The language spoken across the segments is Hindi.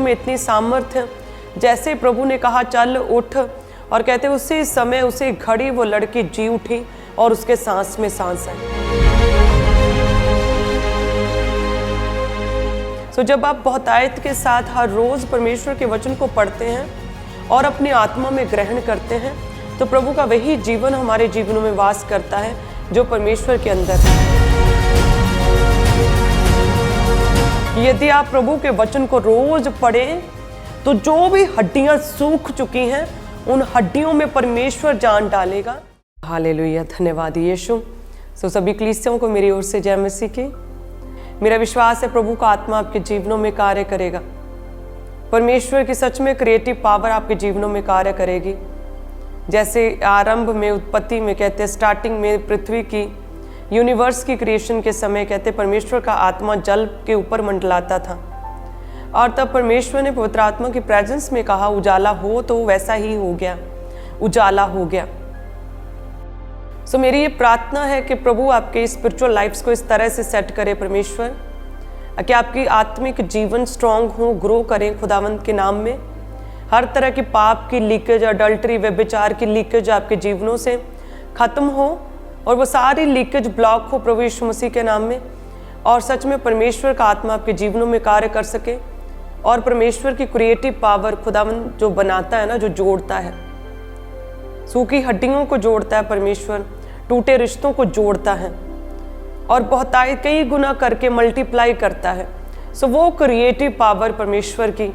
में इतनी सामर्थ्य, जैसे प्रभु ने कहा चल उठ, और कहते उसी समय उसी घड़ी वो लड़की जी उठी और उसके सांस में सांस आई। तो जब आप बहुतायत के साथ हर रोज परमेश्वर के वचन को पढ़ते हैं और अपनी आत्मा में ग्रहण करते हैं, तो प्रभु का वही जीवन हमारे जीवनों में वास करता है जो परमेश्वर के अंदर है। यदि आप प्रभु के वचन को रोज पढ़ें तो जो भी हड्डियां सूख चुकी हैं उन हड्डियों में परमेश्वर जान डालेगा। हालेलुया, धन्यवाद यीशु। सभी कलीसियाओं को मेरी ओर से जय मसीह की। मेरा विश्वास है प्रभु का आत्मा आपके जीवनों में कार्य करेगा। परमेश्वर की सच में क्रिएटिव पावर आपके जीवनों में कार्य करेगी। जैसे आरंभ में, उत्पत्ति में कहते हैं, स्टार्टिंग में पृथ्वी की, यूनिवर्स की क्रिएशन के समय कहते परमेश्वर का आत्मा जल के ऊपर मंडलाता था, और तब परमेश्वर ने पवित्र आत्मा की प्रेजेंस में कहा उजाला हो, तो वैसा ही हो गया, उजाला हो गया। सो मेरी ये प्रार्थना है कि प्रभु आपके स्पिरिचुअल लाइफ्स को इस तरह से सेट करे परमेश्वर, कि आपकी आत्मिक जीवन स्ट्रांग हो, ग्रो करें खुदावंत के नाम में। हर तरह की पाप की लीकेज, अडल्टरी, व्यभिचार की लीकेज आपके जीवनों से खत्म हो, और वो सारी लीकेज ब्लॉक हो प्रभु यीशु मसीह के नाम में, और सच में परमेश्वर का आत्मा आपके जीवनों में कार्य कर सके, और परमेश्वर की क्रिएटिव पावर खुदावंत जो बनाता है ना, जो जोड़ता है, सूखी हड्डियों को जोड़ता है परमेश्वर, टूटे रिश्तों को जोड़ता है और बहुतायत कई गुना करके मल्टीप्लाई करता है। सो वो क्रिएटिव पावर परमेश्वर की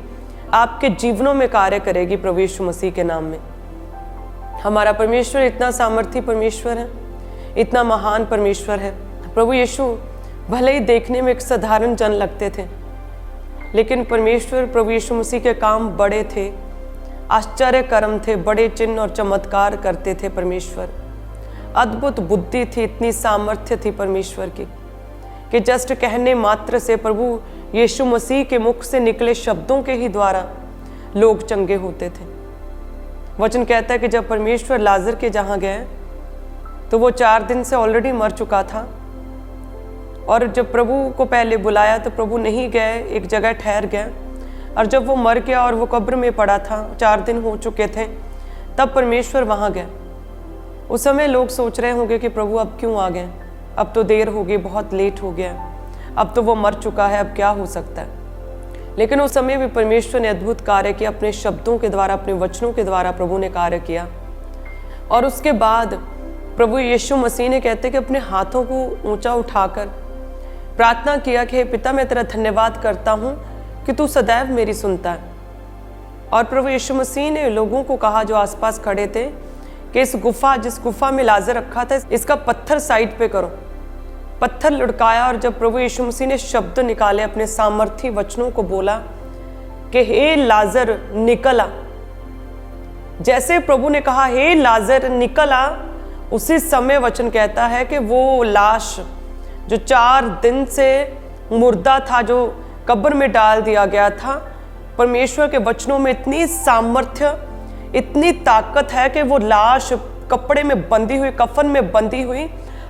आपके जीवनों में कार्य करेगी प्रभु यीशु मसीह के नाम में। हमारा परमेश्वर इतना सामर्थी परमेश्वर है, इतना महान परमेश्वर है। प्रभु यीशु भले ही देखने में एक साधारण जन लगते थे, लेकिन परमेश्वर प्रभु यीशु मसीह के काम बड़े थे, आश्चर्य कर्म थे, बड़े चिन्ह और चमत्कार करते थे परमेश्वर। अद्भुत बुद्धि थी, इतनी सामर्थ्य थी परमेश्वर की कि जस्ट कहने मात्र से प्रभु यीशु मसीह के मुख से निकले शब्दों के ही द्वारा लोग चंगे होते थे। वचन कहता है कि जब परमेश्वर लाजर के जहाँ गए तो वो 4 दिन से ऑलरेडी मर चुका था, और जब प्रभु को पहले बुलाया तो प्रभु नहीं गए, एक जगह ठहर गए, और जब वो मर गया और वो कब्र में पड़ा था, 4 दिन हो चुके थे, तब परमेश्वर वहाँ गए। उस समय लोग सोच रहे होंगे कि प्रभु अब क्यों आ गए, अब तो देर हो गई, बहुत लेट हो गया, अब तो वो मर चुका है, अब क्या हो सकता है। लेकिन उस समय भी परमेश्वर ने अद्भुत कार्य किया, अपने शब्दों के द्वारा, अपने वचनों के द्वारा प्रभु ने कार्य किया। और उसके बाद प्रभु यीशु मसीह ने कहते कि अपने हाथों को ऊंचा उठाकर प्रार्थना किया कि हे पिता, मैं तेरा धन्यवाद करता हूँ कि तू सदैव मेरी सुनता है। और प्रभु यीशु मसीह ने लोगों को कहा जो आसपास खड़े थे कि इस गुफा, जिस गुफा में लाजर रखा था, इसका पत्थर साइड पे करो। पत्थर लुढ़काया, और जब प्रभु यीशु मसीह ने शब्द निकाले, अपने सामर्थी वचनों को बोला कि हे लाजर निकल आ, जैसे प्रभु ने कहा हे लाजर निकल आ, उसी समय वचन कहता है कि वो लाश जो 4 दिन से मुर्दा था, जो कब्र में डाल दिया गया था, परमेश्वर के वचनों में इतनी सामर्थ्य, इतनी ताकत है कि वो लाश कपड़े में बंधी हुई, कफन में बंधी हुई,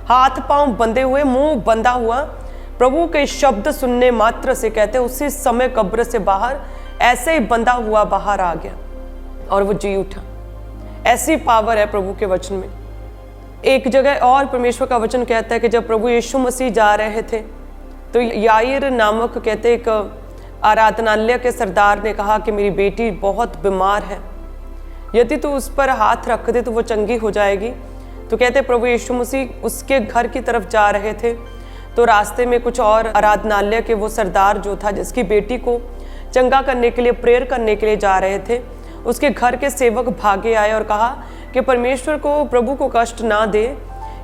हाथ पांव बंधे हुए, मुंह बंधा हुआ, प्रभु के शब्द सुनने मात्र से कहते उसी समय कब्र से बाहर ऐसे ही बंधा हुआ बाहर आ गया और वो जी उठा। ऐसी पावर है प्रभु के वचन में। एक जगह और परमेश्वर का वचन कहता है कि जब प्रभु यीशु मसीह जा रहे थे तो याईर नामक कहते एक आराधनालय के सरदार ने कहा कि मेरी बेटी बहुत बीमार है, यदि तू उस पर हाथ रख दे तो वो चंगी हो जाएगी। तो कहते प्रभु यीशु मसीह उसके घर की तरफ जा रहे थे, तो रास्ते में कुछ और आराधनालय के वो सरदार जो था, जिसकी बेटी को चंगा करने के लिए, प्रेयर करने के लिए जा रहे थे, उसके घर के सेवक भागे आए और कहा कि परमेश्वर को, प्रभु को कष्ट ना दे,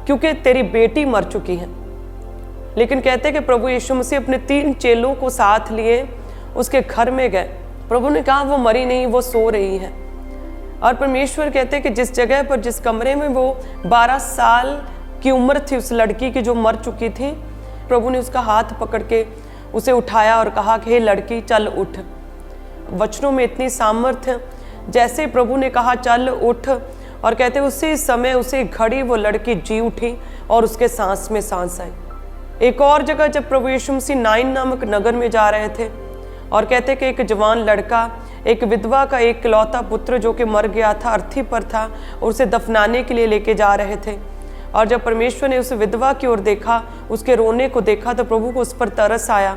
क्योंकि तेरी बेटी मर चुकी है। लेकिन कहते कि प्रभु यीशु मसीह अपने 3 चेलों को साथ लिए उसके घर में गए। प्रभु ने कहा वो मरी नहीं, वो सो रही है। और परमेश्वर कहते कि जिस जगह पर, जिस कमरे में वो 12 साल की उम्र थी उस लड़की की जो मर चुकी थी, प्रभु ने उसका हाथ पकड़ के उसे उठाया और कहा कि हे लड़की चल उठ। वचनों में इतनी सामर्थ्य, जैसे प्रभु ने कहा चल उठ, और कहते उसी समय उसी घड़ी वो लड़की जी उठी और उसके सांस में सांस आई। एक और जगह जब प्रभु यीशु मसीह नाइन नामक नगर में जा रहे थे, और कहते कि एक जवान लड़का, एक विधवा का एक इकलौता पुत्र जो कि मर गया था, अर्थी पर था, और उसे दफनाने के लिए लेके जा रहे थे। और जब परमेश्वर ने उस विधवा की ओर देखा, उसके रोने को देखा, तो प्रभु को उस पर तरस आया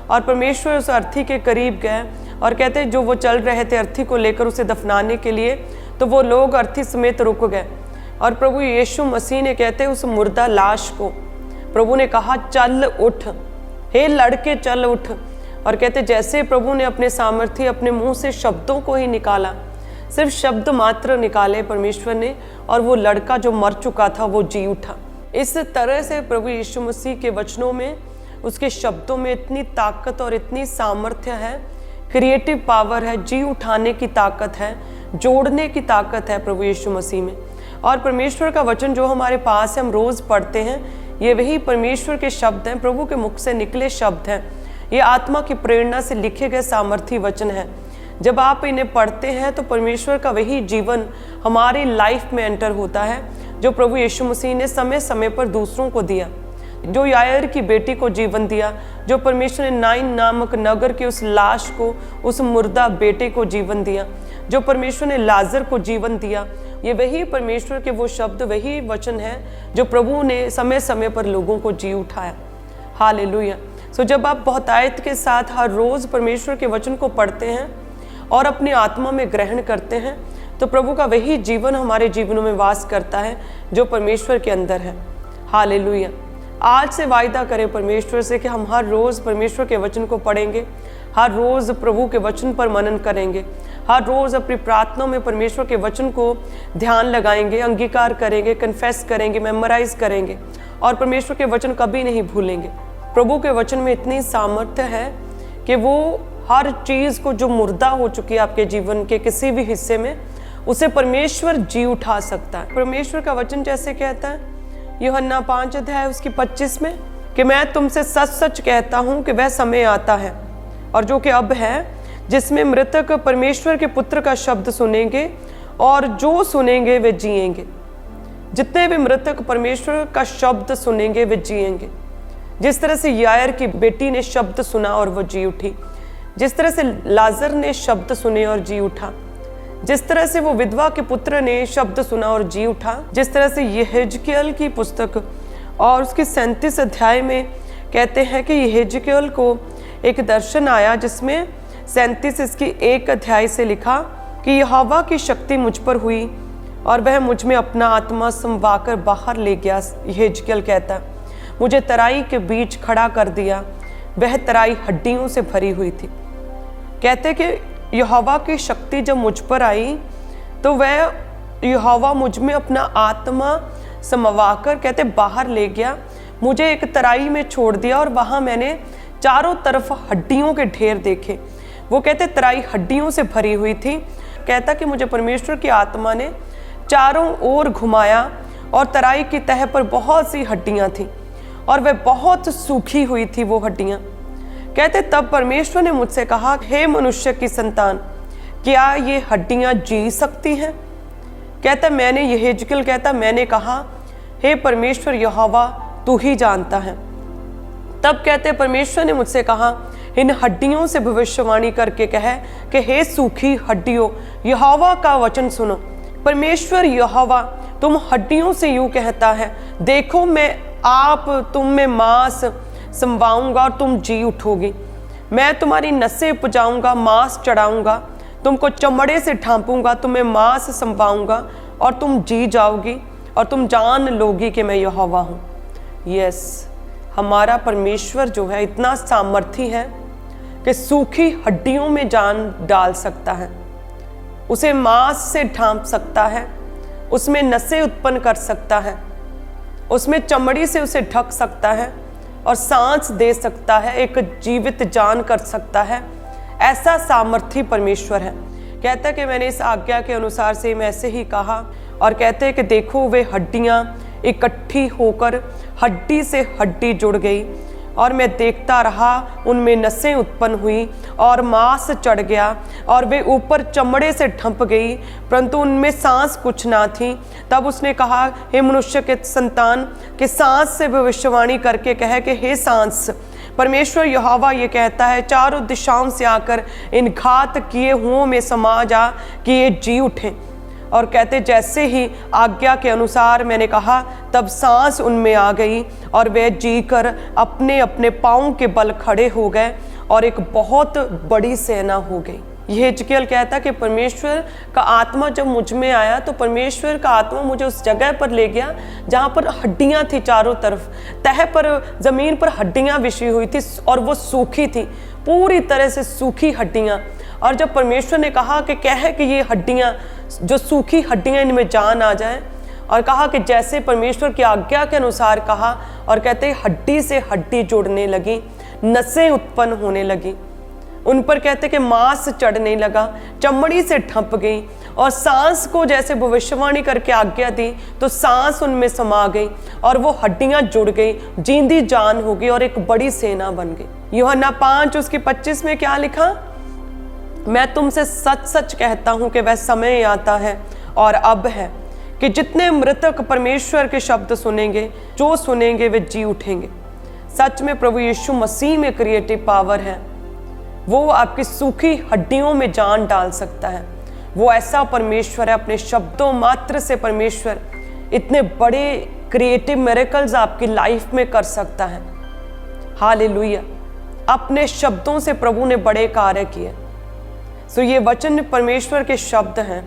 और परमेश्वर उस अर्थी के करीब गए। और कहते जो वो चल रहे थे अर्थी को लेकर उसे दफनाने के लिए, तो वो लोग अर्थी समेत रुक गए। और प्रभु यीशु मसीह ने कहते उस मुर्दा लाश को प्रभु ने कहा, चल उठ, हे लड़के चल उठ। और कहते जैसे प्रभु ने अपने सामर्थ्य अपने मुंह से शब्दों को ही निकाला, सिर्फ शब्द मात्र निकाले परमेश्वर ने, और वो लड़का जो मर चुका था वो जी उठा। इस तरह से प्रभु यीशु मसीह के वचनों में, उसके शब्दों में इतनी ताकत और इतनी सामर्थ्य है, क्रिएटिव पावर है, जी उठाने की ताकत है, जोड़ने की ताकत है प्रभु यीशु मसीह में। और परमेश्वर का वचन जो हमारे पास है, हम रोज़ पढ़ते हैं, ये वही परमेश्वर के शब्द हैं, प्रभु के मुख से निकले शब्द हैं। ये आत्मा की प्रेरणा से लिखे गए सामर्थी वचन हैं। जब आप इन्हें पढ़ते हैं तो परमेश्वर का वही जीवन हमारी लाइफ में एंटर होता है, जो प्रभु यीशु मसीह ने समय समय पर दूसरों को दिया, जो यायर की बेटी को जीवन दिया, जो परमेश्वर ने नाइन नामक नगर के उस लाश को, उस मुर्दा बेटे को जीवन दिया, जो परमेश्वर ने लाजर को जीवन दिया। ये वही परमेश्वर के वो शब्द, वही वचन है जो प्रभु ने समय समय पर लोगों को जी उठाया। हालेलुया। सो जब आप बहुतायत के साथ हर रोज़ परमेश्वर के वचन को पढ़ते हैं और अपनी आत्मा में ग्रहण करते हैं, तो प्रभु का वही जीवन हमारे जीवनों में वास करता है जो परमेश्वर के अंदर है। हालेलुया। आज से वायदा करें परमेश्वर से कि हम हर रोज़ परमेश्वर के वचन को पढ़ेंगे, हर रोज़ प्रभु के वचन पर मनन करेंगे, हर रोज़ अपनी प्रार्थनाओं में परमेश्वर के वचन को ध्यान लगाएंगे, अंगीकार करेंगे, कन्फेस करेंगे, मेमोराइज करेंगे, और परमेश्वर के वचन कभी नहीं भूलेंगे। प्रभु के वचन में इतनी सामर्थ्य है कि वो हर चीज़ को जो मुर्दा हो चुकी है आपके जीवन के किसी भी हिस्से में, उसे परमेश्वर जी उठा सकता है। परमेश्वर का वचन जैसे कहता है यूहन्ना 5 अध्याय उसकी 25 में कि मैं तुमसे सच सच कहता हूँ कि वह समय आता है और जो कि अब है, जिसमें मृतक परमेश्वर के पुत्र का शब्द सुनेंगे, और जो सुनेंगे वे जिएंगे। जितने भी मृतक परमेश्वर का शब्द सुनेंगे वे जिएंगे। जिस तरह से यायर की बेटी ने शब्द सुना और वो जी उठी, जिस तरह से लाजर ने शब्द सुने और जी उठा, जिस तरह से वो विधवा के पुत्र ने शब्द सुना और जी उठा, जिस तरह से यहेजकेल की पुस्तक और उसके 37 अध्याय में कहते हैं कि यहेजकेल को एक दर्शन आया, जिसमें 37 इसकी 1 अध्याय से लिखा कि यहोवा की शक्ति मुझ पर हुई और वह मुझ में अपना आत्मा समवाकर बाहर ले गया। यहेजकेल कहता, मुझे तराई के बीच खड़ा कर दिया, वह तराई हड्डियों से भरी हुई थी। कहते कि यहोवा की शक्ति जब मुझ पर आई तो वह यहोवा मुझ में अपना आत्मा समवाकर कहते बाहर ले गया, मुझे एक तराई में छोड़ दिया और वहाँ मैंने चारों तरफ हड्डियों के ढेर देखे। वो कहते तराई हड्डियों से भरी हुई थी। कहता कि मुझे परमेश्वर की आत्मा ने चारों ओर घुमाया और तराई की तह पर बहुत सी हड्डियाँ थीं और वह बहुत सूखी हुई थी वो हड्डियाँ। कहते तब परमेश्वर ने मुझसे कहा, हे मनुष्य की संतान, क्या ये हड्डियाँ जी सकती हैं? कहता मैंने, यहेजकेल कहता मैंने कहा, हे परमेश्वर यहोवा तू ही जानता है। तब कहते परमेश्वर ने मुझसे कहा, इन हड्डियों से भविष्यवाणी करके कहे कि हे सूखी हड्डियों, यहोवा का वचन सुनो। परमेश्वर यहोवा तुम हड्डियों से यूं कहता है, देखो मैं आप तुम में मांस समवाऊंगा और तुम जी उठोगी। मैं तुम्हारी नसें उपजाऊंगा, मांस चढ़ाऊंगा, तुमको चमड़े से ढांपूंगा, तुम्हें मांस समवाऊंगा और तुम जी जाओगी और तुम जान लोगी कि मैं यहोवा हूँ। यस, हमारा परमेश्वर जो है इतना सामर्थी है कि सूखी हड्डियों में जान डाल सकता है, उसे मांस से ढांप सकता है, उसमें नसें उत्पन्न कर सकता है, उसमें चमड़ी से उसे ढक सकता है और सांस दे सकता है, एक जीवित जान कर सकता है। ऐसा सामर्थी परमेश्वर है। कहता है कि मैंने इस आज्ञा के अनुसार से मैं ऐसे ही कहा, और कहते हैं कि देखो वे हड्डियां इकट्ठी होकर हड्डी से हड्डी जुड़ गई और मैं देखता रहा, उनमें नसें उत्पन्न हुई और मांस चढ़ गया और वे ऊपर चमड़े से ढंप गई, परंतु उनमें सांस कुछ ना थी। तब उसने कहा, हे मनुष्य के संतान, कि सांस से भविष्यवाणी करके कहे कि हे सांस, परमेश्वर यहोवा ये कहता है, चारों दिशाओं से आकर इन घात किए हुओं में समा जा कि ये जी उठें। और कहते जैसे ही आज्ञा के अनुसार मैंने कहा, तब सांस उनमें आ गई और वे जी कर अपने अपने पाँव के बल खड़े हो गए और एक बहुत बड़ी सेना हो गई। यह हिजकिय्याह कहता कि परमेश्वर का आत्मा जब मुझ में आया तो परमेश्वर का आत्मा मुझे उस जगह पर ले गया जहाँ पर हड्डियाँ थी, चारों तरफ तह पर ज़मीन पर हड्डियाँ बिछी हुई थी और वो सूखी थी, पूरी तरह से सूखी हड्डियाँ। और जब परमेश्वर ने कहा कि कह कि ये हड्डियाँ, जो सूखी हड्डियाँ, इनमें जान आ जाए, और कहा कि जैसे परमेश्वर की आज्ञा के अनुसार कहा, और कहते हड्डी से हड्डी जुड़ने लगी, नसें उत्पन्न होने लगी, उन पर कहते कि मांस चढ़ने लगा, चमड़ी से ठप गई, और सांस को जैसे भविष्यवाणी करके आज्ञा दी तो सांस उनमें समा गई और वो हड्डियां जुड़ गई, जींदी जान हो गई और एक बड़ी सेना बन गई। यूहन्ना 5:25 में क्या लिखा? मैं तुमसे सच सच कहता हूं कि वह समय आता है और अब है कि जितने मृतक परमेश्वर के शब्द सुनेंगे, जो सुनेंगे वे जी उठेंगे। सच में प्रभु यीशु मसीह में क्रिएटिव पावर है। वो आपकी सूखी हड्डियों में जान डाल सकता है। वो ऐसा परमेश्वर है, अपने शब्दों मात्र से परमेश्वर इतने बड़े क्रिएटिव मिरेकल्स आपकी लाइफ में कर सकता है। हालेलुया। अपने शब्दों से प्रभु ने बड़े कार्य किए। सो ये वचन परमेश्वर के शब्द हैं।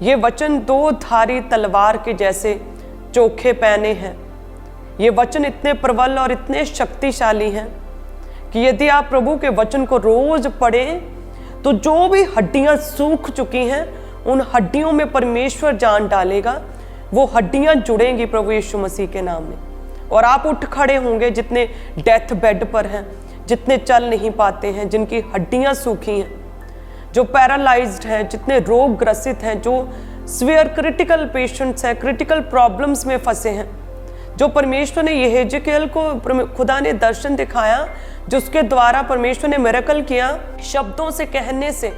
ये वचन दो धारी तलवार के जैसे चोखे पहने हैं। ये वचन इतने प्रबल और इतने शक्तिशाली हैं कि यदि आप प्रभु के वचन को रोज पढ़ें तो जो भी हड्डियां सूख चुकी हैं उन हड्डियों में परमेश्वर जान डालेगा। वो हड्डियां जुड़ेंगी प्रभु यीशु मसीह के नाम में, और आप उठ खड़े होंगे। जितने डेथ बेड पर हैं, जितने चल नहीं पाते हैं, जिनकी हड्डियां सूखी हैं, जो पैरालाइज्ड हैं, जितने रोग ग्रसित हैं, जो सीवियर क्रिटिकल पेशेंट्स हैं, क्रिटिकल प्रॉब्लम्स में फंसे हैं, जो परमेश्वर ने ये हिजकिय्याह को खुदा ने दर्शन दिखाया, जो उसके द्वारा परमेश्वर ने मिरेकल किया, शब्दों से कहने से,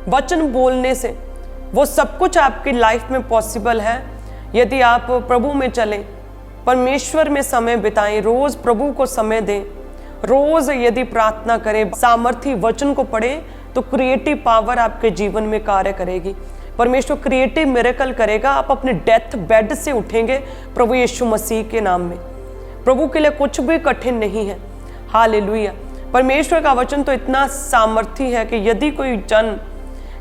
वचन बोलने से, वो सब कुछ आपकी लाइफ में पॉसिबल है यदि आप प्रभु में चलें, परमेश्वर में समय बिताएं, रोज प्रभु को समय दें, रोज यदि प्रार्थना करें, सामर्थी वचन को पढ़ें, तो क्रिएटिव पावर आपके जीवन में कार्य करेगी। परमेश्वर क्रिएटिव मिरेकल करेगा। आप अपने डेथ बेड से उठेंगे प्रभु यीशु मसीह के नाम में। प्रभु के लिए कुछ भी कठिन नहीं है। हालेलुया। परमेश्वर का वचन तो इतना सामर्थी है कि यदि कोई जन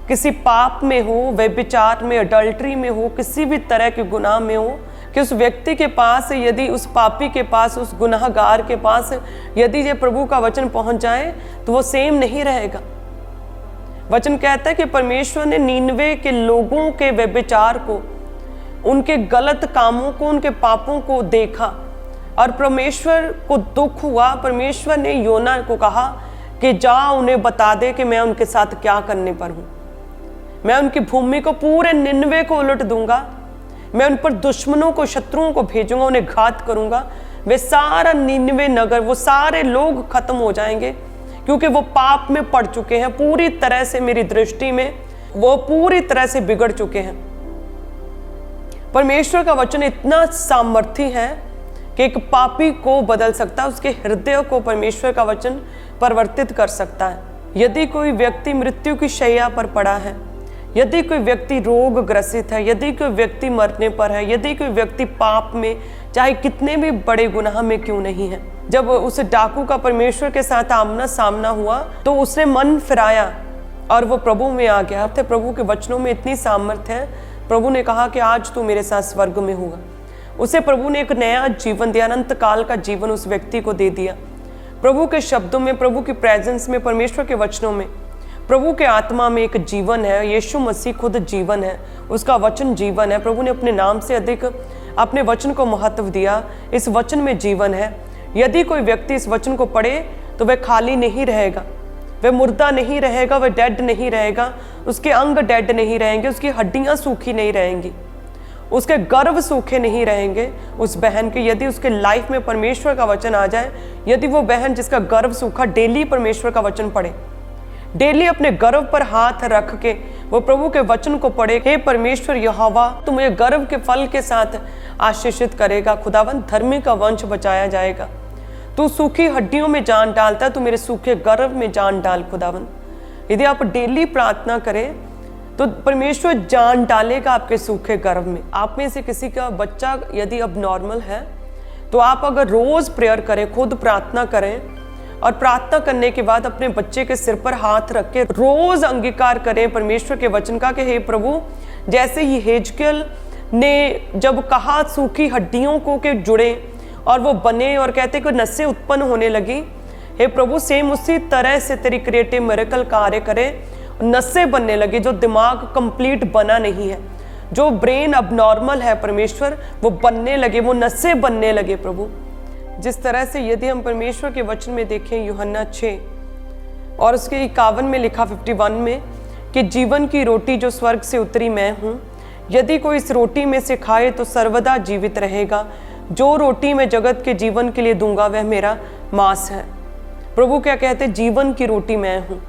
किसी पाप में हो, व्यभिचार में, अडल्ट्री में हो, किसी भी तरह के गुनाह में हो, कि उस व्यक्ति के पास, यदि उस पापी के पास, उस गुनाहगार के पास यदि ये प्रभु का वचन पहुंच जाए तो वो सेम नहीं रहेगा। वचन कहता है कि परमेश्वर ने नीनवे के लोगों के व्यभिचार को, उनके गलत कामों को, उनके पापों को देखा और परमेश्वर को दुख हुआ। परमेश्वर ने योना को कहा कि जा उन्हें बता दे कि मैं उनके साथ क्या करने पर हूँ। मैं उनकी भूमि को, पूरे निन्वे को उलट दूंगा। मैं उन पर दुश्मनों को, शत्रुओं को भेजूंगा, उन्हें घात करूंगा। वे सारा निन्वे नगर, वो सारे लोग खत्म हो जाएंगे क्योंकि वो पाप में पड़ चुके हैं। पूरी तरह से मेरी दृष्टि में वो पूरी तरह से बिगड़ चुके हैं। परमेश्वर का वचन इतना सामर्थी है कि एक पापी को बदल सकता है, उसके हृदय को परमेश्वर का वचन परिवर्तित कर सकता है। यदि कोई व्यक्ति मृत्यु की शैया पर पड़ा है, यदि कोई व्यक्ति रोग ग्रसित है, यदि कोई व्यक्ति मरने पर है, यदि कोई व्यक्ति पाप में, चाहे कितने भी बड़े गुनाह में क्यों नहीं है, जब उस डाकू का परमेश्वर के साथ आमना सामना हुआ तो उसने मन फिराया और वो प्रभु में आ गया। थे प्रभु के वचनों में इतनी सामर्थ्य है। प्रभु ने कहा कि आज तू मेरे साथ स्वर्ग में होगा। उसे प्रभु ने एक नया जीवन दिया, अनंत काल का जीवन उस व्यक्ति को दे दिया। प्रभु के शब्दों में, प्रभु की प्रेजेंस में, परमेश्वर के वचनों में, प्रभु के आत्मा में एक जीवन है। यीशु मसीह खुद जीवन है, उसका वचन जीवन है। प्रभु ने अपने नाम से अधिक अपने वचन को महत्व दिया। इस वचन में जीवन है। यदि कोई व्यक्ति इस वचन को पढ़े तो वह खाली नहीं रहेगा, वह मुर्दा नहीं रहेगा, वह डेड नहीं रहेगा, उसके अंग डेड नहीं रहेंगे, उसकी हड्डियां सूखी नहीं रहेंगी, उसके गर्भ सूखे नहीं रहेंगे। उस बहन के, यदि उसके लाइफ में परमेश्वर का वचन आ जाए, यदि वो बहन जिसका गर्भ सूखा डेली परमेश्वर का वचन पढ़े, डेली अपने गर्भ पर हाथ रख के वो प्रभु के वचन को पढ़े, हे परमेश्वर यहोवा तू मुझे गर्भ के फल के साथ आशीषित करेगा, खुदावंद धर्मी का वंश बचाया जाएगा, तू सूखी हड्डियों में जान डालता है, तू मेरे सूखे गर्भ में जान डाल खुदावंद। यदि आप डेली प्रार्थना करें तो परमेश्वर जान डालेगा आपके सूखे गर्भ में। आप में से किसी का बच्चा यदि अब नॉर्मल है तो आप अगर रोज प्रेयर करें, खुद प्रार्थना करें और प्रार्थना करने के बाद अपने बच्चे के सिर पर हाथ रख के रोज अंगीकार करें परमेश्वर के वचन का कि हे प्रभु, जैसे ही हेजकेल ने जब कहा सूखी हड्डियों को के जुड़े और वो बने और कहते कि नसें उत्पन्न होने लगी, हे प्रभु सेम उसी तरह से तेरी क्रिएटिव मिरेकल कार्य करे, नसें बनने लगी। जो दिमाग कंप्लीट बना नहीं है, जो ब्रेन अब नॉर्मल है परमेश्वर, वो बनने लगे, वो नसें बनने लगे प्रभु। जिस तरह से यदि हम परमेश्वर के वचन में देखें यूहन्ना 6 और उसके 51 में लिखा 51 में कि जीवन की रोटी जो स्वर्ग से उतरी मैं हूँ, यदि कोई इस रोटी में से खाए तो सर्वदा जीवित रहेगा। जो रोटी मैं जगत के जीवन के लिए दूंगा वह मेरा मांस है। प्रभु क्या कहते, जीवन की रोटी मैं हूँ।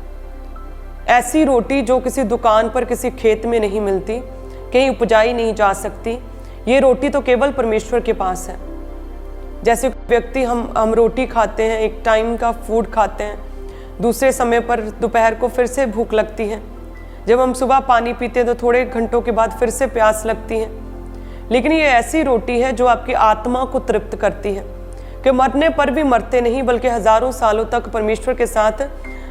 ऐसी रोटी जो किसी दुकान पर, किसी खेत में नहीं मिलती, कहीं उपजाई नहीं जा सकती। ये रोटी तो केवल परमेश्वर के पास है। जैसे व्यक्ति हम रोटी खाते हैं, एक टाइम का फूड खाते हैं, दूसरे समय पर दोपहर को फिर से भूख लगती है। जब हम सुबह पानी पीते हैं तो थोड़े घंटों के बाद फिर से प्यास लगती है। लेकिन ये ऐसी रोटी है जो आपकी आत्मा को तृप्त करती है कि मरने पर भी मरते नहीं, बल्कि हजारों सालों तक परमेश्वर के साथ,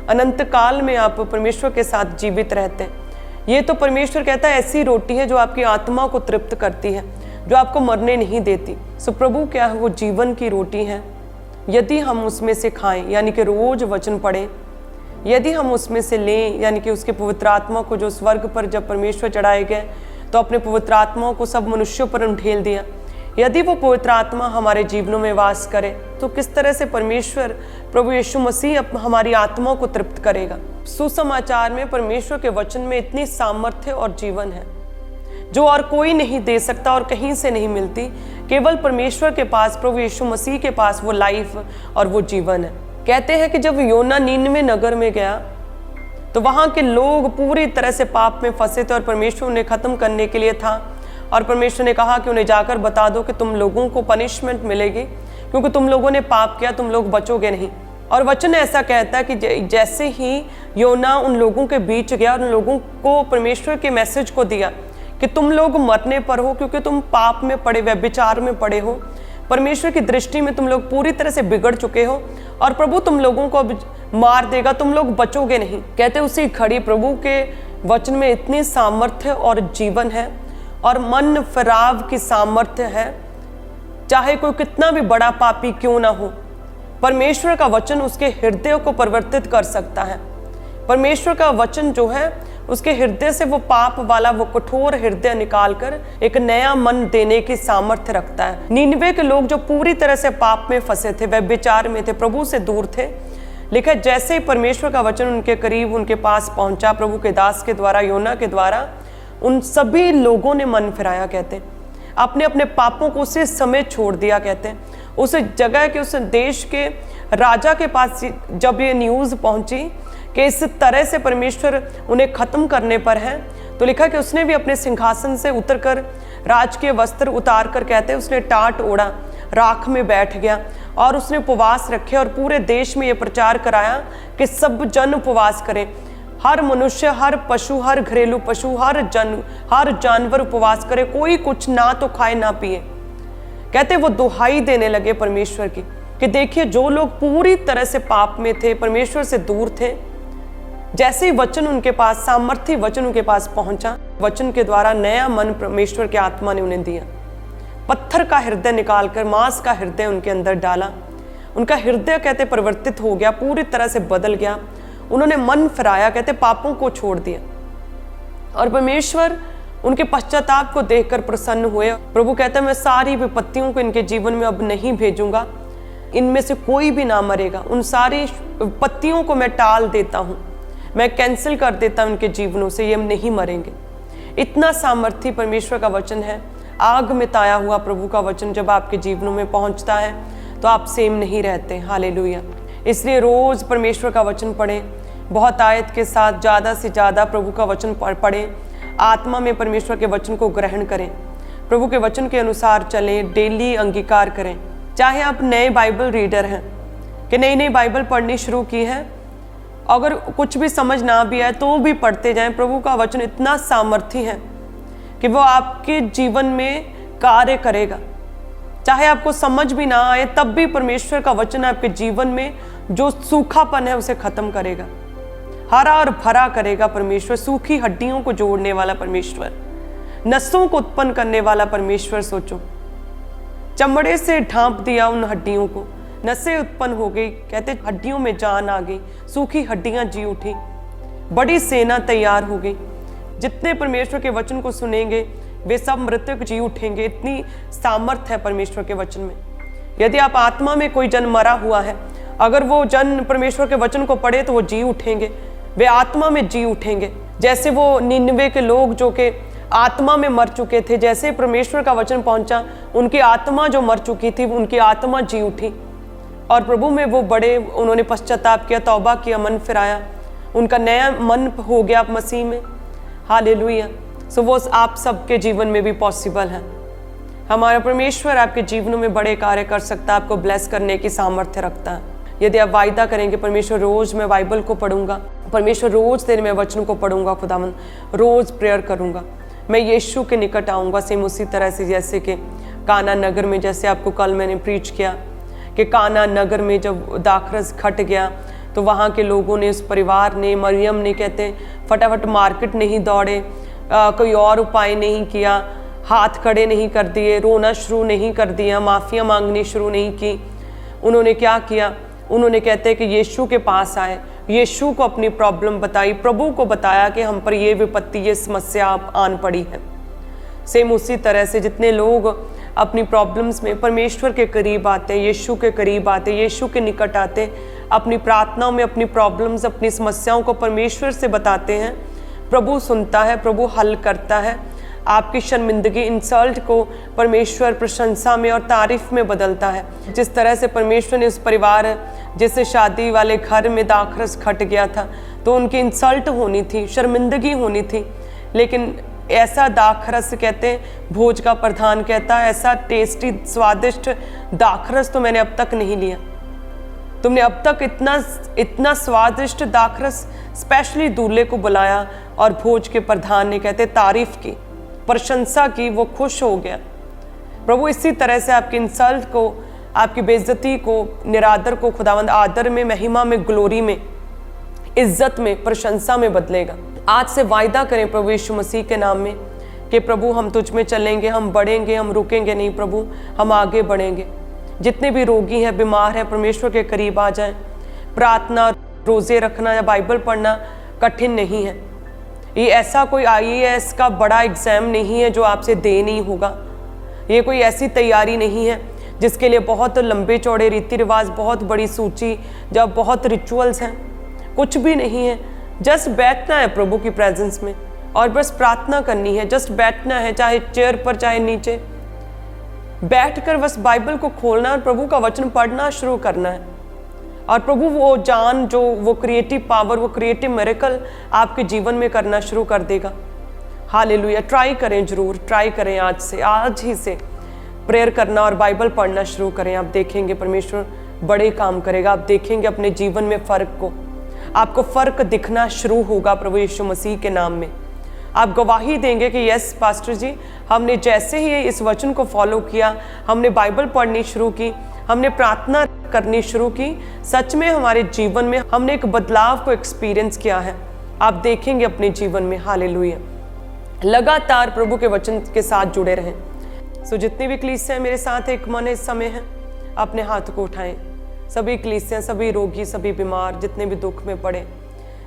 अनंत काल में आप परमेश्वर के साथ जीवित रहते हैं। ये तो परमेश्वर कहता है ऐसी रोटी है जो आपकी आत्मा को तृप्त करती है, जो आपको मरने नहीं देती। सो प्रभु क्या है, वो जीवन की रोटी है। यदि हम उसमें से खाएं, यानी कि रोज वचन पढ़ें, यदि हम उसमें से लें, यानी कि उसके पवित्र आत्मा को, जो स्वर्ग पर जब परमेश्वर चढ़ाए गए तो अपने पवित्र आत्माओं को सब मनुष्यों पर ढेल दिया, यदि वो पवित्र आत्मा हमारे जीवनों में वास करे तो किस तरह से परमेश्वर प्रभु यीशु मसीह हमारी आत्माओं को तृप्त करेगा। सुसमाचार में परमेश्वर के वचन में इतनी सामर्थ्य और जीवन है जो और कोई नहीं दे सकता और कहीं से नहीं मिलती। केवल परमेश्वर के पास, प्रभु यीशु मसीह के पास वो लाइफ और वो जीवन है। कहते हैं कि जब योना नीनवे नगर में गया तो वहां के लोग पूरी तरह से पाप में फंसे थे और परमेश्वर उन्हें खत्म करने के लिए था। और परमेश्वर ने कहा कि उन्हें जाकर बता दो कि तुम लोगों को पनिशमेंट मिलेगी क्योंकि तुम लोगों ने पाप किया, तुम लोग बचोगे नहीं। और वचन ऐसा कहता है कि जैसे ही योना उन लोगों के बीच गया और उन लोगों को परमेश्वर के मैसेज को दिया कि तुम लोग मरने पर हो क्योंकि तुम पाप में पड़े, व्यभिचार में पड़े हो, परमेश्वर की दृष्टि में तुम लोग पूरी तरह से बिगड़ चुके हो और प्रभु तुम लोगों को अब मार देगा, तुम लोग बचोगे नहीं। कहते उसी खड़ी प्रभु के वचन में इतनी सामर्थ्य और जीवन है और मन फिराव की सामर्थ्य है। चाहे कोई कितना भी बड़ा पापी क्यों ना हो, परमेश्वर का वचन उसके हृदय को परिवर्तित कर सकता है। परमेश्वर का वचन जो है उसके हृदय से वो पाप वाला, वो कठोर हृदय निकालकर एक नया मन देने की सामर्थ्य रखता है। नीनवे के लोग जो पूरी तरह से पाप में फंसे थे, व्यभिचार में थे, प्रभु से दूर थे, लेकिन जैसे ही परमेश्वर का वचन उनके करीब, उनके पास पहुंचा प्रभु के दास के द्वारा, योना के द्वारा, उन सभी लोगों ने मन फिराया। कहते अपने अपने पापों को उसी समय छोड़ दिया। कहते उस जगह के, उस देश के राजा के पास जब ये न्यूज़ पहुंची कि इस तरह से परमेश्वर उन्हें खत्म करने पर है, तो लिखा कि उसने भी अपने सिंहासन से उतरकर राजकीय वस्त्र उतार कर, कहते उसने टाट ओढ़ा, राख में बैठ गया और उसने उपवास रखे और पूरे देश में ये प्रचार कराया कि सब जन उपवास करें। हर मनुष्य, हर पशु, हर घरेलू पशु, हर जानवर उपवास करे, कोई कुछ ना तो खाए ना पिए। कहते वो दुहाई देने लगे परमेश्वर की कि देखिए जो लोग पूरी तरह से पाप में थे, परमेश्वर से दूर थे, जैसे ही वचन उनके पास, सामर्थ्य वचन उनके पास पहुंचा, वचन के द्वारा नया मन परमेश्वर के आत्मा ने उन्हें दिया। पत्थर का हृदय निकालकर मांस का हृदय उनके अंदर डाला। उनका हृदय कहते परिवर्तित हो गया, पूरी तरह से बदल गया। उन्होंने मन फिराया, कहते पापों को छोड़ दिया और परमेश्वर उनके पश्चाताप को देखकर प्रसन्न हुए। प्रभु कहते मैं सारी विपत्तियों को इनके जीवन में अब नहीं भेजूंगा, इनमें से कोई भी ना मरेगा। उन सारी विपत्तियों को मैं टाल देता हूँ, मैं कैंसिल कर देता हूँ उनके जीवनों से, ये नहीं मरेंगे। इतना सामर्थ्य परमेश्वर का वचन है। आग में ताया हुआ प्रभु का वचन जब आपके जीवनों में पहुँचता है तो आप सेम नहीं रहते। हालेलुया। इसलिए रोज़ परमेश्वर का वचन पढ़ें, बहुत आयत के साथ ज़्यादा से ज़्यादा प्रभु का वचन पढ़ें, आत्मा में परमेश्वर के वचन को ग्रहण करें, प्रभु के वचन के अनुसार चलें, डेली अंगीकार करें। चाहे आप नए बाइबल रीडर हैं, कि नई नई बाइबल पढ़नी शुरू की है, अगर कुछ भी समझ ना भी आए तो भी पढ़ते जाएं। प्रभु का वचन इतना सामर्थी है कि वो आपके जीवन में कार्य करेगा। चाहे आपको समझ भी ना आए तब भी परमेश्वर का वचन आपके जीवन में जो सूखापन है उसे खत्म करेगा, हरा और भरा करेगा। परमेश्वर सूखी हड्डियों को जोड़ने वाला परमेश्वर, नसों को उत्पन्न करने वाला परमेश्वर। सोचो, चमड़े से ढांप दिया उन हड्डियों को, नसें उत्पन्न हो गई, कहते हड्डियों में जान आ गई, सूखी हड्डियां जी उठी, बड़ी सेना तैयार हो गई। जितने परमेश्वर के वचन को सुनेंगे वे सब मृतक जी उठेंगे। इतनी सामर्थ है परमेश्वर के वचन में। यदि आप आत्मा में कोई जन मरा हुआ है, अगर वो जन परमेश्वर के वचन को पढ़े तो वो जी उठेंगे, वे आत्मा में जी उठेंगे। जैसे वो निनवे के लोग जो कि आत्मा में मर चुके थे, जैसे परमेश्वर का वचन पहुंचा, उनकी आत्मा जो मर चुकी थी उनकी आत्मा जी उठी और प्रभु में वो बड़े, उन्होंने पश्चाताप किया, तौबा किया, मन फिराया, उनका नया मन हो गया मसीह में। हालेलुया। सो वो आप सबके जीवन में भी पॉसिबल है। हमारा परमेश्वर आपके जीवनों में बड़े कार्य कर सकता है, आपको ब्लेस करने की सामर्थ्य रखता है। यदि आप वायदा करेंगे, परमेश्वर रोज मैं बाइबल को पढ़ूंगा, परमेश्वर रोज तेरे मैं वचन को पढ़ूंगा, खुदावन रोज प्रेयर करूंगा, मैं यीशु के निकट आऊँगा। सेम उसी तरह से जैसे कि काना नगर में, जैसे आपको कल मैंने प्रीच किया कि काना नगर में जब दाखरस घट गया तो वहाँ के लोगों ने, उस परिवार ने, मरियम ने, कहते फटाफट मार्केट नहीं दौड़े, कोई और उपाय नहीं किया, हाथ खड़े नहीं कर दिए, रोना शुरू नहीं कर दिया, माफ़ियाँ मांगनी शुरू नहीं की। उन्होंने क्या किया? उन्होंने कहते हैं कि यीशु के पास आए, यीशु को अपनी प्रॉब्लम बताई, प्रभु को बताया कि हम पर ये विपत्ति, ये समस्या आन पड़ी है। सेम उसी तरह से जितने लोग अपनी प्रॉब्लम्स में परमेश्वर के करीब आते, यीशु के करीब आते, यीशु के निकट आते, अपनी प्रार्थनाओं में अपनी प्रॉब्लम्स, अपनी समस्याओं को परमेश्वर से बताते हैं, प्रभु सुनता है, प्रभु हल करता है। आपकी शर्मिंदगी, इंसल्ट को परमेश्वर प्रशंसा में और तारीफ में बदलता है। जिस तरह से परमेश्वर ने उस परिवार, जिससे शादी वाले घर में दाखरस घट गया था, तो उनकी इंसल्ट होनी थी, शर्मिंदगी होनी थी, लेकिन ऐसा दाखरस, कहते हैं भोज का प्रधान कहता है, ऐसा टेस्टी स्वादिष्ट दाखरस तो मैंने अब तक नहीं लिया। तुमने अब तक इतना स्वादिष्ट दाखरस, स्पेशली दूल्हे को बुलाया और भोज के प्रधान ने, कहते तारीफ की, प्रशंसा की, वो खुश हो गया। प्रभु इसी तरह से आपकी इंसल्ट को, आपकी बेइज्जती को, निरादर को खुदावंद आदर में, महिमा में, ग्लोरी में, इज्जत में, प्रशंसा में बदलेगा। आज से वायदा करें प्रभु यीशु मसीह के नाम में कि प्रभु हम तुझ में चलेंगे, हम बढ़ेंगे, हम रुकेंगे नहीं प्रभु, हम आगे बढ़ेंगे। जितने भी रोगी हैं, बीमार हैं, परमेश्वर के करीब आ जाएं। प्रार्थना, रोज़े रखना या बाइबल पढ़ना कठिन नहीं है। ये ऐसा कोई IAS का बड़ा एग्ज़ाम नहीं है जो आपसे दे नहीं होगा। ये कोई ऐसी तैयारी नहीं है जिसके लिए बहुत लंबे चौड़े रीति रिवाज, बहुत बड़ी सूची, जब बहुत रिचुअल्स हैं, कुछ भी नहीं है। जस्ट बैठना है प्रभु की प्रेजेंस में और बस प्रार्थना करनी है। जस्ट बैठना है, चाहे चेयर पर चाहे नीचे, बैठकर बस बाइबल को खोलना और प्रभु का वचन पढ़ना शुरू करना है। और प्रभु वो जान, जो वो क्रिएटिव पावर, वो क्रिएटिव मिरेकल आपके जीवन में करना शुरू कर देगा। हालेलुया। ट्राई करें, जरूर ट्राई करें, आज से, आज ही से प्रेयर करना और बाइबल पढ़ना शुरू करें। आप देखेंगे परमेश्वर बड़े काम करेगा। आप देखेंगे अपने जीवन में फ़र्क को, आपको फ़र्क दिखना शुरू होगा प्रभु यीशु मसीह के नाम में। आप गवाही देंगे कि यस पास्टर जी, हमने जैसे ही इस वचन को फॉलो किया, हमने बाइबल पढ़नी शुरू की, हमने प्रार्थना करनी शुरू की, सच में हमारे जीवन में हमने एक बदलाव को एक्सपीरियंस किया है। आप देखेंगे अपने जीवन में। हालेलुया। लगातार प्रभु के वचन के साथ जुड़े रहें। सो जितने भी कलीसियाँ मेरे साथ एक मन इस समय हैं, अपने हाथ को उठाएं। सभी कलीसियाँ, सभी रोगी, सभी बीमार, जितने भी दुख में पड़े,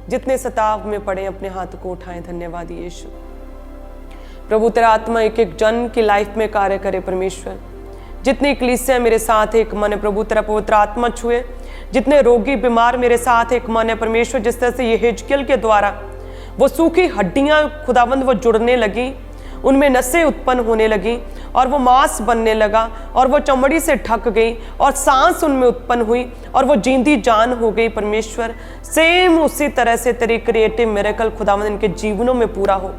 जितने सताव में पड़े, अपने हाथ को उठाएं। धन्यवाद यीशु। प्रभु तेरा आत्मा एक एक जन की लाइफ में कार्य करे परमेश्वर। जितनी कलीसियाँ मेरे साथ एक मन है प्रभु, तेरा पवित्र आत्मा छुए। जितने रोगी बीमार मेरे साथ एक मन है परमेश्वर, जिस तरह से ये हिजकिय्याह के द्वारा वो सूखी हड्डियाँ खुदावंद वो जुड़ने लगी, उनमें नसें उत्पन्न होने लगी और वो मांस बनने लगा और वो चमड़ी से ढक गई और सांस उनमें उत्पन्न हुई और वो जींदी जान हो गई परमेश्वर। सेम उसी तरह से तेरी क्रिएटिव मिरेकल खुदावंद इनके जीवनों में पूरा हो।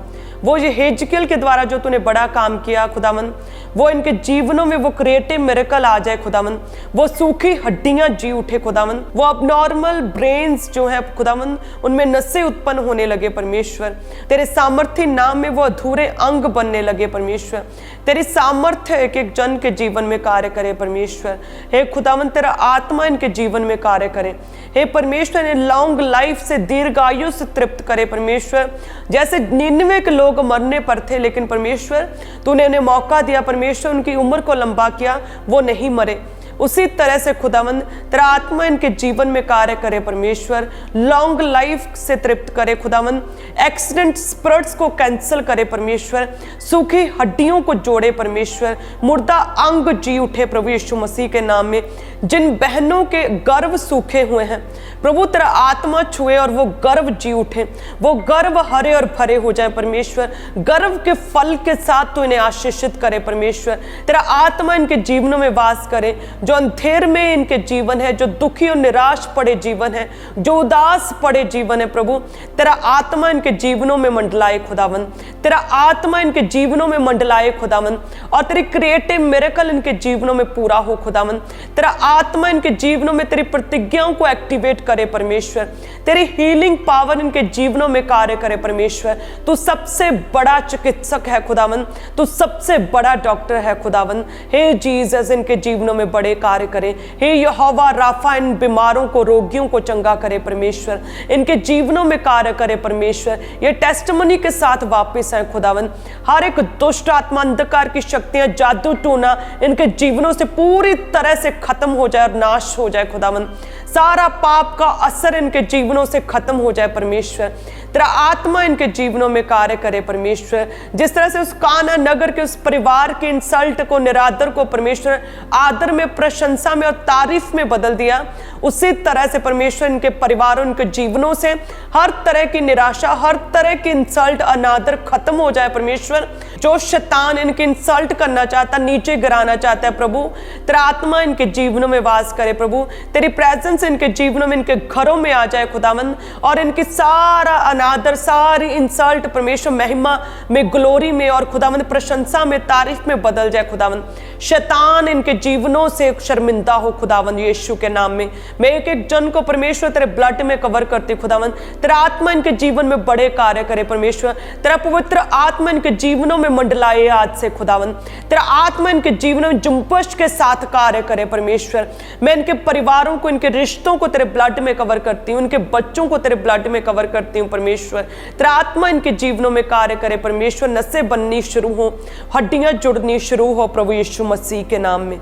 वो ये हेजकियेल के द्वारा जो तूने बड़ा काम किया खुदावन, वो इनके जीवनों में वो क्रिएटिव मिरेकल आ जाए खुदावन। वो सूखी हड्डियां जी उठे खुदावन, वो अब नॉर्मल ब्रेन्स जो है खुदावन उनमें नसें उत्पन्न होने लगे परमेश्वर। तेरे सामर्थ्य नाम में वो अधूरे अंग बनने लगे परमेश्वर। तेरी सामर्थ्य एक एक जन के जीवन में कार्य करे परमेश्वर। हे खुदावन, तेरा आत्मा इनके जीवन में कार्य करे। हे परमेश्वर, इन्हें लॉन्ग लाइफ से, दीर्घायु से तृप्त करे परमेश्वर। जैसे 99 के लोग मरने पर थे, लेकिन परमेश्वर तूने उन्हें मौका दिया परमेश्वर, उनकी उम्र को लंबा किया, वो नहीं मरे। उसी तरह से खुदावंद तेरा आत्मा इनके जीवन में कार्य करे परमेश्वर। लॉन्ग लाइफ से तृप्त करे खुदावंद। एक्सीडेंट स्पिरिट्स को कैंसिल करे परमेश्वर। सूखी हड्डियों को जोड़े परमेश्वर। मुर्दा अंग जी उठे प्रभु यीशु मसीह के नाम में। जिन बहनों के गर्भ सूखे हुए हैं प्रभु, तेरा आत्मा छुए और वो गर्भ जी उठे, वो गर्भ हरे और भरे हो जाए परमेश्वर। गर्भ के फल के साथ तो इन्हें आशीषित करे परमेश्वर। तेरा आत्मा इनके जीवनों में वास करे। जो अंधेर में इनके जीवन है, जो दुखी और निराश पड़े जीवन है, जो उदास पड़े जीवन है प्रभु, तेरा आत्मा इनके जीवनों में मंडलाए खुदावन। तेरा आत्मा इनके जीवनों में मंडलाए खुदावन, और तेरी क्रिएटिव मिरेकल इनके जीवनों में पूरा हो खुदावन। तेरा आत्मा इनके जीवनों में तेरी प्रतिज्ञाओं को एक्टिवेट करे परमेश्वर। तेरी हीलिंग पावर इनके जीवनों में कार्य करे परमेश्वर। तू सबसे बड़ा चिकित्सक है खुदावन, तू सबसे बड़ा डॉक्टर है खुदावन। हे जीसस, इनके जीवनों में बड़े कार्य करे। हे यहोवा राफा, इन बीमारों को, रोगियों को चंगा करे परमेश्वर। इनके जीवनों में कार्य करे परमेश्वर। ये टेस्टिमनी के साथ वापस आए खुदावन। हर एक दुष्ट आत्मा, अंधकार की शक्तियां, जादू टोना इनके जीवनों से पूरी तरह से खत्म हो जाए और नाश हो जाए खुदावन। सारा पाप का असर इनके जीवनों से खत्म हो जाए परमेश्वर। तेरा आत्मा इनके जीवनों में कार्य करे परमेश्वर। जिस तरह से उस काना नगर के उस परिवार के इंसल्ट को, निरादर को परमेश्वर आदर में, प्रशंसा में और तारीफ में बदल दिया, उसी तरह से परमेश्वर इनके परिवारों, इनके जीवनों से हर तरह की निराशा, हर तरह की इंसल्ट, अनादर खत्म हो जाए परमेश्वर। जो शैतान इनके इंसल्ट करना चाहता, नीचे गिराना चाहता है प्रभु, तेरा आत्मा इनके जीवनों में वास करे प्रभु। तेरी प्रेजेंस इनके जीवनों में, इनके घरों में आ जाए खुदावंद, और इनकी सारा अनादर, सारी इंसल्ट परमेश्वर महिमा में, ग्लोरी में और खुदावंद प्रशंसा में, तारीफ में बदल जाए खुदावंद। शैतान इनके जीवनों से शर्मिंदा हो खुदावंद यीशु के नाम में। मैं एक एक जन को परमेश्वर तेरे ब्लड में कवर करती खुदावंद। तेरा आत्मा इनके जीवन में बड़े कार्य करे परमेश्वर। तेरा पवित्र आत्मा इनके जीवनों में मंडलाए आज से खुदावंद। तेरा आत्मा इनके जीवनों में जुम्पश के साथ कार्य करे परमेश्वर। मैं इनके परिवारों को, इनके रिश्तों को तेरे ब्लड में कवर करती हूँ, इनके बच्चों को तेरे ब्लड में कवर करती हूँ परमेश्वर। तेरा आत्मा इनके जीवनों में कार्य करे परमेश्वर। नसें बननी शुरू हो, हड्डियां जुड़नी शुरू हो प्रभु यीशु मसीह के नाम में।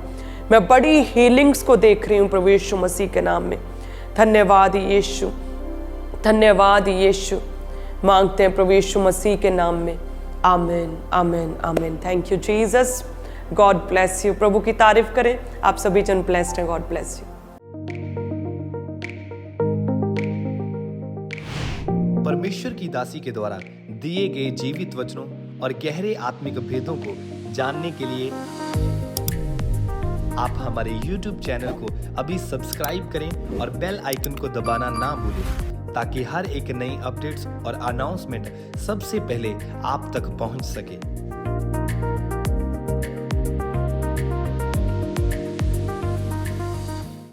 मैं बड़ी हीलिंग्स को देख रही हूँ प्रभु यीशु मसीह के नाम में। धन्यवाद यीशु, धन्यवाद यीशु। मांगते हैं प्रभु यीशु मसीह के नाम में। आमीन, आमीन, आमीन। Thank you Jesus. God bless you. प्रभु की तारीफ करें। आप सभी जन ब्लेस्ड हैं। God bless you. परमेश्वर की दासी के द्वारा दिए गए जीवित वचनों और गहरे आत्मिक भेदों को जानने के लिए आप हमारे YouTube चैनल को अभी सब्सक्राइब करें और बेल आइकन को दबाना ना भूलें, ताकि हर एक नई अपडेट्स और अनाउंसमेंट सबसे पहले आप तक पहुंच सके।